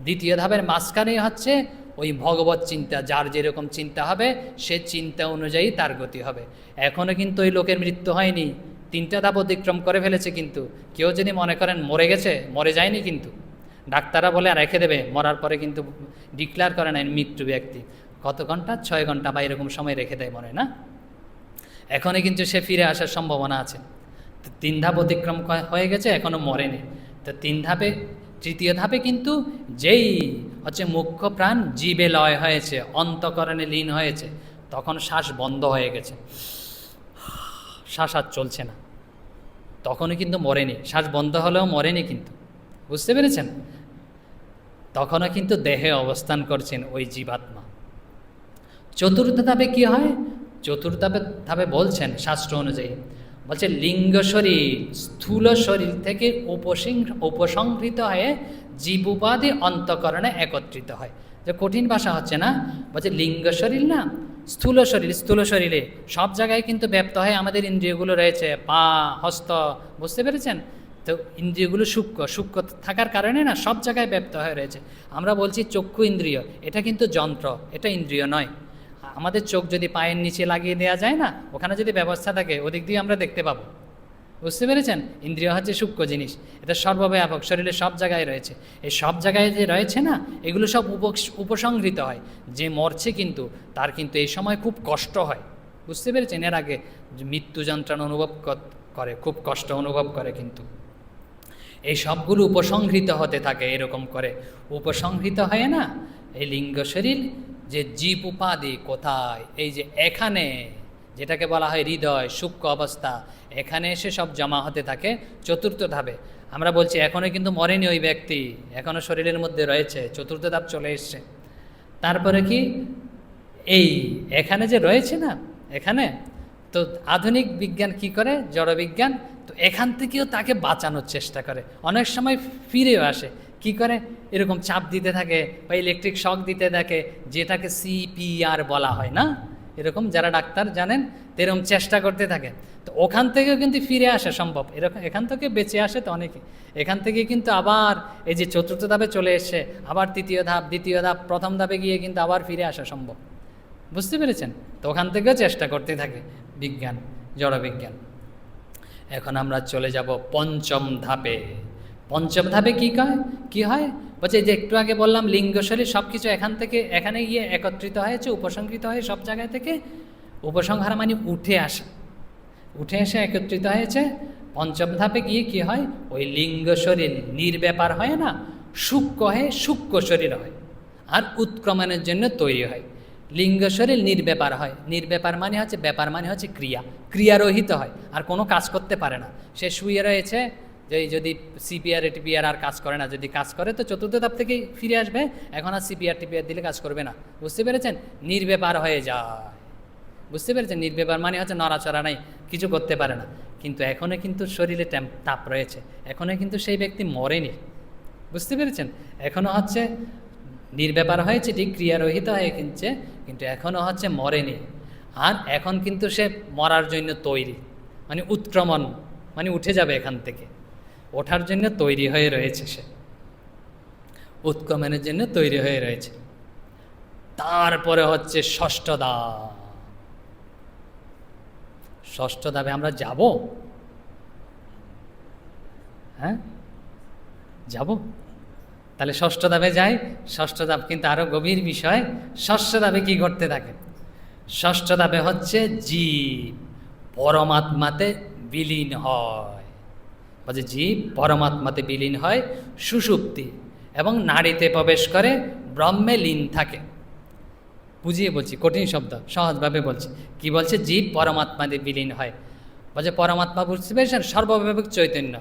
দ্বিতীয় ধাপের মাঝখানে হচ্ছে ওই ভগবত চিন্তা, যার যেরকম চিন্তা হবে সে চিন্তা অনুযায়ী তার গতি হবে। এখনও কিন্তু ওই লোকের মৃত্যু হয়নি, 3টা ধাপ অতিক্রম করে ফেলেছে। কিন্তু কেউ যদি মনে করেন মরে গেছে, মরে যায়নি, কিন্তু ডাক্তাররা বলে রেখে দেবে, মরার পরে কিন্তু ডিক্লেয়ার করে নেয় মৃত্যু ব্যক্তি, কত ঘন্টা, 6 ঘন্টা বা এরকম সময় রেখে দেয় মনে না, এখনই কিন্তু সে ফিরে আসার সম্ভাবনা আছে। তো 3 ধাপ অতিক্রম হয়ে গেছে, এখনও মরেনি। তো 3 ধাপে, তৃতীয় ধাপে কিন্তু যেই হচ্ছে মুখ্য প্রাণ জীবে লয় হয়েছে, অন্তঃকরণে লীন হয়েছে, তখন শ্বাস বন্ধ হয়ে গেছে, শ্বাস আর চলছে না, তখনও কিন্তু মরেনি, শ্বাস বন্ধ হলেও মরেনি কিন্তু, বুঝতে পেরেছেন? তখনও কিন্তু দেহে অবস্থান করছেন ওই জীবাত্মা। চতুর্থ ধাপে কী হয়? চতুর্থ ধাপে বলছেন শাস্ত্র অনুযায়ী, বলছে লিঙ্গ শরীর স্থূল শরীর থেকে উপসংহৃত হয়ে জীব উপাধি অন্তঃকরণে একত্রিত হয়। যে কঠিন ভাষা হচ্ছে না, বলছে লিঙ্গ শরীর না স্থূল শরীর, স্থূল শরীরে সব জায়গায় কিন্তু ব্যপ্ত হয়ে আমাদের ইন্দ্রিয়গুলো রয়েছে, পা, হস্ত, বুঝতে পেরেছেন? তো তো ইন্দ্রিয়গুলো সূক্ষ্ম সূক্ষ্ম থাকার কারণে না সব জায়গায় ব্যপ্ত হয়ে রয়েছে। আমরা বলছি চক্ষু ইন্দ্রিয়, এটা কিন্তু যন্ত্র, এটা ইন্দ্রিয় নয়। আমাদের চোখ যদি পায়ের নিচে লাগিয়ে দেওয়া যায় না, ওখানে যদি ব্যবস্থা থাকে ওদিক দিয়ে আমরা দেখতে পাবো। বুঝতে পেরেছেন? ইন্দ্রিয় হচ্ছে সূক্ষ্ম জিনিস, এটা সর্বব্যাপক, শরীরের সব জায়গায় রয়েছে। এই সব জায়গায় যে রয়েছে না, এগুলো সব উপসংহৃত হয়। যে মরছে কিন্তু তার কিন্তু এই সময় খুব কষ্ট হয়। বুঝতে পেরেছেন? এর আগে মৃত্যু যন্ত্রণা অনুভব করে, খুব কষ্ট অনুভব করে, কিন্তু এই সবগুলো উপসংহৃত হতে থাকে এরকম করে। উপসংহৃত হয় না, এই লিঙ্গ শরীর যে জীব উপাধি কোথায়, এই যে এখানে যেটাকে বলা হয় হৃদয়, সূক্ষ্ম অবস্থা, এখানে এসে সব জমা হতে থাকে চতুর্থ ধাপে। আমরা বলছি এখনও কিন্তু মরেনি ওই ব্যক্তি, এখনও শরীরের মধ্যে রয়েছে, চতুর্থ ধাপ চলে এসছে। তারপরে কি এই এখানে যে রয়েছে না, এখানে তো আধুনিক বিজ্ঞান কি করে, জড়বিজ্ঞান, তো এখান থেকেও তাকে বাঁচানোর চেষ্টা করে, অনেক সময় ফিরেও আসে। কি করে? এরকম চাপ দিতে থাকে বা ইলেকট্রিক শক দিতে থাকে, যেটাকে সিপিআর বলা হয় না, এরকম যারা ডাক্তার জানেন, এরকম চেষ্টা করতে থাকে। তো ওখান থেকেও কিন্তু ফিরে আসা সম্ভব, এরকম এখান থেকে বেঁচে আসে তো অনেকে। এখান থেকে কিন্তু আবার এই যে চতুর্থ ধাপে চলে এসে আবার তৃতীয় ধাপ, দ্বিতীয় ধাপ, প্রথম ধাপে গিয়ে কিন্তু আবার ফিরে আসা সম্ভব। বুঝতে পেরেছেন? তো ওখান থেকেও চেষ্টা করতে থাকে বিজ্ঞান, জড়বিজ্ঞান। এখন আমরা চলে যাব পঞ্চম ধাপে। পঞ্চম ধাপে কি হয় বলছে, যে একটু আগে বললাম লিঙ্গ শরীর সব কিছু এখান থেকে এখানে গিয়ে একত্রিত হয়েছে, উপসংহৃত হয়ে সব জায়গায় থেকে, উপসংহার মানে উঠে আসা, উঠে এসে একত্রিত হয়েছে। পঞ্চম ধাপে গিয়ে কি হয়, ওই লিঙ্গ শরীর নির্ব্যাপার হয় না, সূক্ষ্ম হয়ে সূক্ষ্ম শরীর হয়, আর উৎক্রমণের জন্য তৈরি হয়। লিঙ্গ শরীর নির্ব্যাপার হয়, নির্ব্যাপার মানে হচ্ছে, ব্যাপার মানে হচ্ছে ক্রিয়া, ক্রিয়ারহিত হয়, আর কোনো কাজ করতে পারে না। সে শুয়ে রয়েছে, যে যদি সিপিআর টিপিআর আর কাজ করে না, যদি কাজ করে তো চতুর্থ ধাপ থেকেই ফিরে আসবে, এখন আর সিপিআর টিপিআর দিলে কাজ করবে না। বুঝতে পেরেছেন? নির্ব্যাপার হয়ে যায়। বুঝতে পেরেছেন? নির্ব্যাপার মানে হচ্ছে নড়াচড়া নাই, কিছু করতে পারে না, কিন্তু এখনও কিন্তু শরীরে তাপ রয়েছে, এখনও কিন্তু সেই ব্যক্তি মরেনি। বুঝতে পেরেছেন? এখনও হচ্ছে নির্ব্যাপার হয়েছে ঠিক, ক্রিয়ারহিত হয়ে কিন্তু এখনও হচ্ছে মরেনি। আর এখন কিন্তু সে মরার জন্য তৈরি, মানে উৎক্রমণ মানে উঠে যাবে, এখান থেকে ওঠার জন্য তৈরি হয়ে রয়েছে, সে উৎক্রমণের জন্য তৈরি হয়ে রয়েছে। তারপরে হচ্ছে ষষ্ঠ ধাপ। ষষ্ঠ ধাপে আমরা যাব, হ্যাঁ যাব, তাহলে ষষ্ঠ ধাপে যাই। ষষ্ঠ ধাপ কিন্তু আরও গভীর বিষয়। ষষ্ঠ ধাপে কি করতে থাকে? ষষ্ঠ ধাপে হচ্ছে জীব পরমাত্মাতে বিলীন হয়। বলছে জীব পরমাত্মাতে বিলীন হয়, সুষুপ্তি, এবং নাড়িতে প্রবেশ করে, ব্রহ্মে লীন থাকে। বুঝিয়ে বলছি, কঠিন শব্দ, সহজভাবে বলছি। কি বলছে? জীব পরমাত্মাতে বিলীন হয়। বলছে পরমাত্মা, বুঝতে পেরেছেন? সর্বব্যাপক চৈতন্য।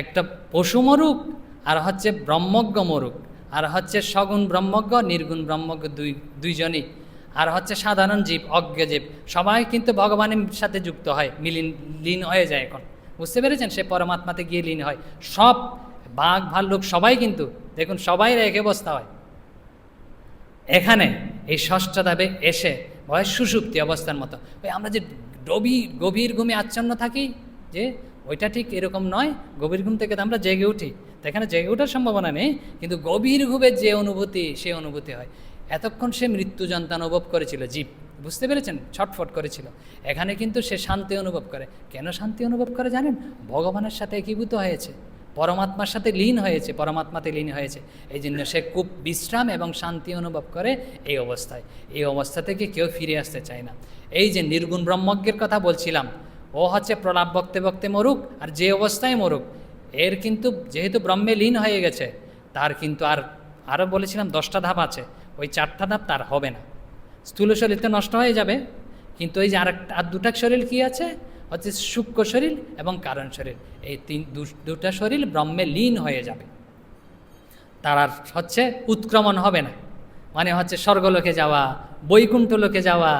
একটা পশু মরুক, আর হচ্ছে ব্রহ্মজ্ঞ মরুক, আর হচ্ছে সগুণ ব্রহ্মজ্ঞ, নির্গুণ ব্রহ্মজ্ঞ, দুইজনই, আর হচ্ছে সাধারণ জীব, অজ্ঞ জীব, সবাই কিন্তু ভগবানের সাথে যুক্ত হয়, লীন হয়ে যায়। এখন বুঝতে পেরেছেন? সে পরমাত্মাতে গিয়ে লীন হয়। সব বাঘ ভাল্লুক সবাই কিন্তু দেখুন, সবাই এক অবস্থা হয়। এখানে এই ষষ্ঠ ধাপে এসে হয় সুষুপ্তি অবস্থার মতো। ওই আমরা যে গভীর ঘুমে আচ্ছন্ন থাকি, যে ওইটা ঠিক এরকম নয়। গভীর ঘুম থেকে তো আমরা জেগে উঠি, তো এখানে জেগে ওঠার সম্ভাবনা নেই, কিন্তু গভীর ঘুমের যে অনুভূতি, সে অনুভূতি হয়। এতক্ষণ সে মৃত্যু যন্ত্রণা অনুভব করেছিল জীব, বুঝতে পেরেছেন? ছটফট করেছিল। এখানে কিন্তু সে শান্তি অনুভব করে। কেন শান্তি অনুভব করে জানেন? ভগবানের সাথে একীভূত হয়েছে, পরমাত্মার সাথে লীন হয়েছে, পরমাত্মাতে লীন হয়েছে। এই জন্য সে খুব বিশ্রাম এবং শান্তি অনুভব করে এই অবস্থায়। এই অবস্থা থেকে কেউ ফিরে আসতে চায় না। এই যে নির্গুণ ব্রহ্মজ্ঞের কথা বলছিলাম, ও হচ্ছে প্রলাপ বকতে বকতে মরুক, আর যে অবস্থায় মরুক, এর কিন্তু যেহেতু ব্রহ্মে লীন হয়ে গেছে, তার কিন্তু আরও বলেছিলাম 10টা ধাপ আছে, ওই 4টা ধাপ তার হবে না। স্থূল শরীর তো নষ্ট হয়ে যাবে, কিন্তু এই যে আর দুটা শরীর কি আছে, হচ্ছে সূক্ষ্ম শরীর এবং কারণ শরীর। এই দুটা শরীর ব্রহ্মে লীন হয়ে যাবে, তার আর হচ্ছে উৎক্রমণ হবে না। মানে হচ্ছে স্বর্গলোকে যাওয়া, বৈকুণ্ঠ লোকে যাওয়া,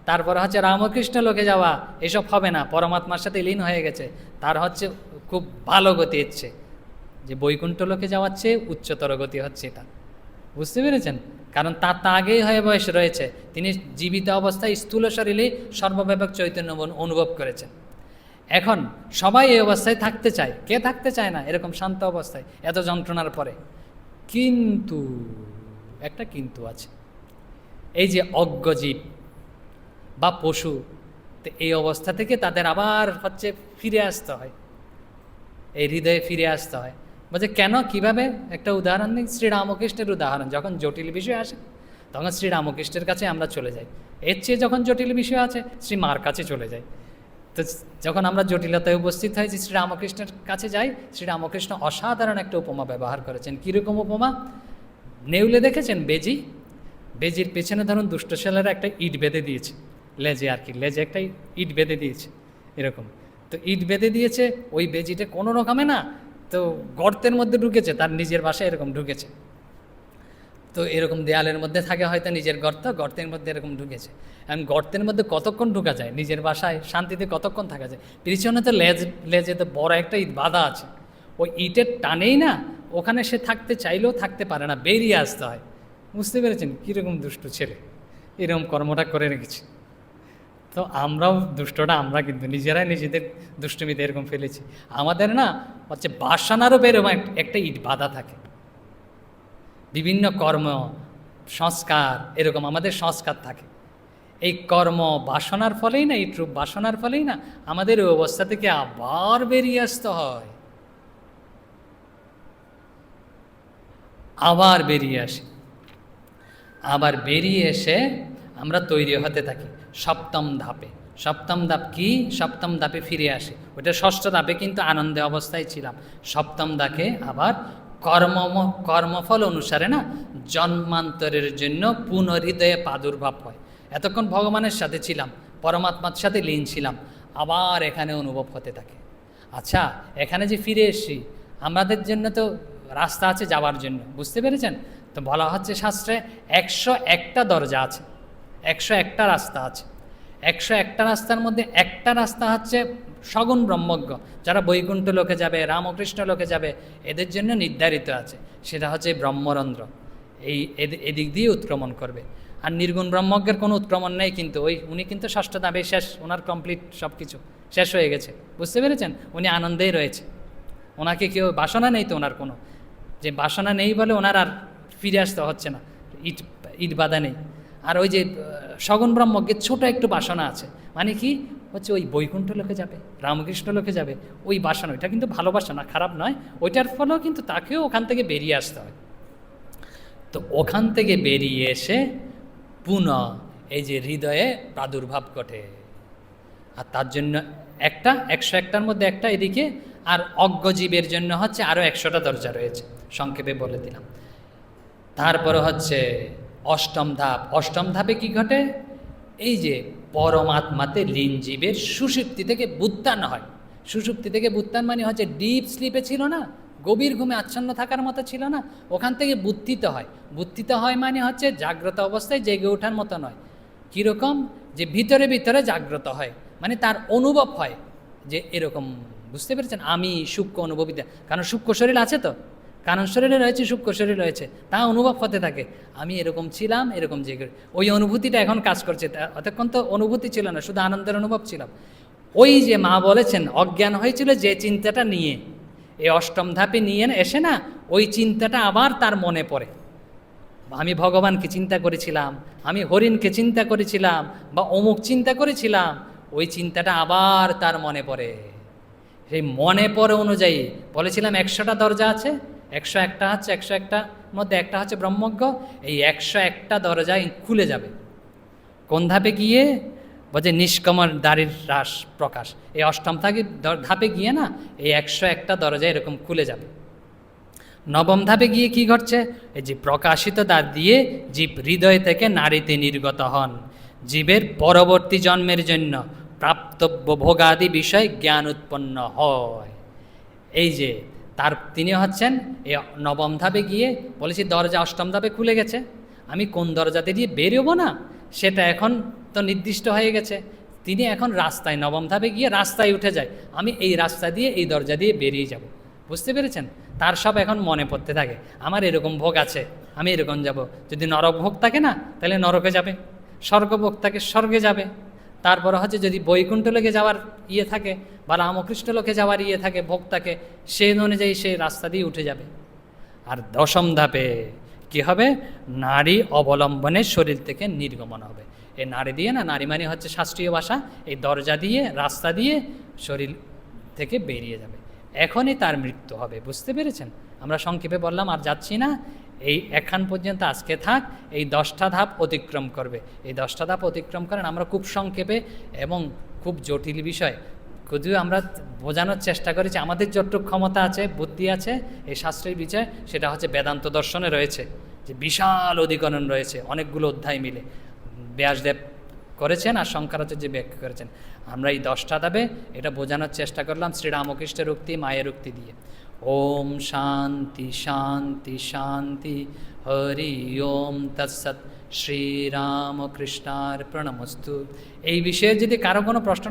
তারপরে হচ্ছে রামকৃষ্ণ লোকে যাওয়া, এসব হবে না। পরমাত্মার সাথে লীন হয়ে গেছে, তার হচ্ছে খুব ভালো গতি হচ্ছে, যে বৈকুণ্ঠ লোকে যাওয়ার চেয়ে উচ্চতর গতি হচ্ছে এটা। বুঝতে পেরেছেন? কারণ তার তা আগেই হয়ে বয়স রয়েছে, তিনি জীবিত অবস্থায় স্থূল শরীরে সর্বব্যাপক চৈতন্য অনুভব করেছেন। এখন সবাই এই অবস্থায় থাকতে চায়, কে থাকতে চায় না এরকম শান্ত অবস্থায় এত যন্ত্রণার পরে? কিন্তু একটা কিন্তু আছে, এই যে অজ্ঞ জীব বা পশু, তো এই অবস্থা থেকে তাদের আবার হচ্ছে ফিরে আসতে হয়, এই হৃদয়ে ফিরে আসতে হয়। বলছে কেন, কিভাবে? একটা উদাহরণ দিই, শ্রীরামকৃষ্ণের উদাহরণ। যখন জটিল বিষয় আসে তখন শ্রীরামকৃষ্ণের কাছে আমরা চলে যাই, এর চেয়ে যখন জটিল বিষয় আছে শ্রীমার কাছে চলে যাই। তো যখন আমরা জটিলতায় উপস্থিত হয়েছি শ্রীরামকৃষ্ণের কাছে যাই, শ্রীরামকৃষ্ণ অসাধারণ একটা উপমা ব্যবহার করেছেন। কীরকম উপমা? নেউলে দেখেছেন বেজি? বেজির পেছনে ধরুন দুষ্ট ছেলেরা একটা ইট বেঁধে দিয়েছে, লেজে আর কি, লেজে একটা ইট বেঁধে দিয়েছে এরকম। তো ইট বেঁধে দিয়েছে, ওই বেজিটা কোনো রকমে না তো গর্তের মধ্যে ঢুকেছে, তার নিজের বাসায় এরকম ঢুকেছে। তো এরকম দেয়ালের মধ্যে থাকে হয়তো নিজের গর্ত, গর্তের মধ্যে এরকম ঢুকেছে। এখন গর্তের মধ্যে কতক্ষণ ঢুকা যায়? নিজের বাসায় শান্তিতে কতক্ষণ থাকা যায়? পিছনে তো লেজে তো বড় একটা ইট বাঁধা আছে, ওই ইটের টানেই না ওখানে সে থাকতে চাইলেও থাকতে পারে না, বেরিয়ে আসতে হয়। বুঝতে পেরেছেন কীরকম দুষ্টু ছেলে এরকম কর্মটা করে রেখেছে। তো আমরাও দুষ্টটা আমরা কিন্তু নিজেরাই নিজেদের দুষ্টুমিতে এরকম ফেলেছি। আমাদের না হচ্ছে বাসনারও বেরোম একটা ইট বাঁধা থাকে, বিভিন্ন কর্ম সংস্কার এরকম আমাদের সংস্কার থাকে। এই কর্ম বাসনার ফলেই না, এই ট্রুপ বাসনার ফলেই না আমাদের ওই অবস্থা থেকে আবার বেরিয়ে আসতে হয়, আবার বেরিয়ে আসি। আবার বেরিয়ে এসে আমরা তৈরি হতে থাকি সপ্তম ধাপে। সপ্তম ধাপ কি? সপ্তম ধাপে ফিরে আসে। ওটা ষষ্ঠ ধাপে কিন্তু আনন্দে অবস্থায় ছিলাম। সপ্তম ধাপে আবার কর্মফল অনুসারে না জন্মান্তরের জন্য পুনহৃদয়ে প্রাদুর্ভাব হয়। এতক্ষণ ভগবানের সাথে ছিলাম, পরমাত্মার সাথে লীন ছিলাম, আবার এখানে অনুভব হতে থাকে। আচ্ছা, এখানে যে ফিরে এসছি, আমাদের জন্য তো রাস্তা আছে যাওয়ার জন্য, বুঝতে পেরেছেন? তো বলা হচ্ছে শাস্ত্রে 101টা দরজা আছে, 101টা রাস্তা আছে। 101টা রাস্তার মধ্যে একটা রাস্তা হচ্ছে সগুণ ব্রহ্মজ্ঞ, যারা বৈকুণ্ঠ লোকে যাবে, রামকৃষ্ণ লোকে যাবে, এদের জন্য নির্ধারিত আছে। সেটা হচ্ছে ব্রহ্মরন্ধ্র, এদিক দিয়ে উৎক্রমণ করবে। আর নির্গুণ ব্রহ্মজ্ঞের কোনো উৎক্রমণ নেই, কিন্তু উনি কিন্তু ষষ্ঠ ধাপে শেষ, ওনার কমপ্লিট সব কিছু শেষ হয়ে গেছে, বুঝতে পেরেছেন? উনি আনন্দেই রয়েছে, ওনাকে কেউ বাসনা নেই তো, ওনার কোনো যে বাসনা নেই বলে ওনার আর ফিরে আসতে হচ্ছে না, ইট বাঁধা নেই। আর ওই যে সগুণ ব্রহ্মজ্ঞের ছোট একটু বাসনা আছে, মানে কি হচ্ছে ওই বৈকুণ্ঠ লোকে যাবে, রামকৃষ্ণ লোকে যাবে, ওই বাসনা, ওইটা কিন্তু ভালো বাসনা, খারাপ নয়, ওইটার ফলেও কিন্তু তাকেও ওখান থেকে বেরিয়ে আসতে হয়। তো ওখান থেকে বেরিয়ে এসে পুনঃ এই যে হৃদয়ে প্রাদুর্ভাব ঘটে। আর তার জন্য 101টার মধ্যে একটা এদিকে, আর অজ্ঞজীবের জন্য হচ্ছে আরও 100টা দরজা রয়েছে, সংক্ষেপে বলে দিলাম। তারপরে হচ্ছে অষ্টম ধাপ। অষ্টম ধাপে কি ঘটে? এই যে পরমাত্মাতে লীন জীবের সুষুপ্তি থেকে বুত্থান হয়। সুষুপ্তি থেকে বুত্থান মানে হচ্ছে ডিপ স্লিপে ছিল না, গভীর ঘুমে আচ্ছন্ন থাকার মতো ছিল না, ওখান থেকে বুত্থিত হয়। বুত্থিত হয় মানে হচ্ছে জাগ্রত অবস্থায় জেগে ওঠার মতো নয়। কীরকম? যে ভিতরে ভিতরে জাগ্রত হয়, মানে তার অনুভব হয় যে এরকম, বুঝতে পেরেছেন? আমি সূক্ষ্ম অনুভবিতা, কারণ সূক্ষ্ম শরীর আছে তো, কারণ শরীরে রয়েছে, সূক্ষ্ম শরীর রয়েছে, তা অনুভব হতে থাকে আমি এরকম ছিলাম, এরকম জেগে, ওই অনুভূতিটা এখন কাজ করছে। অতক্ষণ তো অনুভূতি ছিল না, শুধু আনন্দের অনুভব ছিলাম। ওই যে মা বলেছেন অজ্ঞান হয়েছিল যে চিন্তাটা নিয়ে, এই অষ্টম ধাপে নিয়ে এসে না ওই চিন্তাটা আবার তার মনে পড়ে। আমি ভগবানকে চিন্তা করেছিলাম, আমি হরিণকে চিন্তা করেছিলাম, বা অমুক চিন্তা করেছিলাম, ওই চিন্তাটা আবার তার মনে পড়ে। সেই মনে পড়ে অনুযায়ী বলেছিলাম 100টা দরজা আছে, 101টা হচ্ছে, 101টার মধ্যে একটা হচ্ছে ব্রহ্মজ্ঞ। এই 101টা দরজায় খুলে যাবে। কোন ধাপে গিয়ে? বলছে নিষ্কমর দাড়ির হ্রাস প্রকাশ। এই অষ্টম ধাপে গিয়ে না এই 101টা দরজা এরকম খুলে যাবে। নবম ধাপে গিয়ে কি ঘটছে? এই যে প্রকাশিত দ্বার দিয়ে জীব হৃদয় থেকে নারীতে নির্গত হন। জীবের পরবর্তী জন্মের জন্য প্রাপ্তব্য ভোগাদি বিষয় জ্ঞান উৎপন্ন হয়। এই যে তিনি হচ্ছেন এই নবম ধাপে গিয়ে, বলেছি দরজা অষ্টম ধাপে খুলে গেছে, আমি কোন দরজাতে দিয়ে বেরোবো না সেটা এখন তো নির্দিষ্ট হয়ে গেছে। তিনি এখন রাস্তায়, নবম ধাপে গিয়ে রাস্তায় উঠে যায়, আমি এই রাস্তা দিয়ে এই দরজা দিয়ে বেরিয়ে যাব, বুঝতে পেরেছেন? তার সব এখন মনে পড়তে থাকে, আমার এরকম ভোগ আছে, আমি এরকম যাব। যদি নরক ভোগ থাকে না তাহলে নরকে যাবে, স্বর্গ ভোগ থাকে স্বর্গে যাবে। তারপরে হচ্ছে যদি বৈকুণ্ঠ লোকে যাওয়ার ইয়ে থাকে বা রামকৃষ্ণ লোকে যাওয়ার ইয়ে থাকে, ভোগ থাকে, সেই অনুযায়ী সেই রাস্তা দিয়ে উঠে যাবে। আর দশম ধাপে কি হবে? নারী অবলম্বনে শরীর থেকে নির্গমন হবে। এই নারী দিয়ে না, নারী মানে হচ্ছে শাস্ত্রীয় ভাষা, এই দরজা দিয়ে, রাস্তা দিয়ে শরীর থেকে বেরিয়ে যাবে। এখনই তার মৃত্যু হবে। বুঝতে পেরেছেন? আমরা সংক্ষেপে বললাম, আর যাচ্ছি না। এই এখান পর্যন্ত আজকে থাক। এই 10টা ধাপ অতিক্রম করবে। এই 10টা ধাপ অতিক্রম করেন। আমরা খুব সংক্ষেপে এবং খুব জটিল বিষয় যদিও আমরা বোঝানোর চেষ্টা করেছি, আমাদের যতটুকু ক্ষমতা আছে, বুদ্ধি আছে, এই শাস্ত্রের বিষয় সেটা হচ্ছে বেদান্ত দর্শনে রয়েছে, যে বিশাল অধিকরণ রয়েছে অনেকগুলো অধ্যায় মিলে ব্যাসদেব করেছেন আর শঙ্করাচার্য যে ব্যাখ্যা করেছেন। আমরা এই 10টা ধাপে এটা বোঝানোর চেষ্টা করলাম শ্রীরামকৃষ্ণের উক্তি, মায়ের উক্তি দিয়ে। ওম শান্তি শান্তি শান্তি, হরি ওম তৎসৎ, শ্রীরামকৃষ্ণার্পণমস্তু। এই বিষয়ে যদি কারো কোনো প্রশ্ন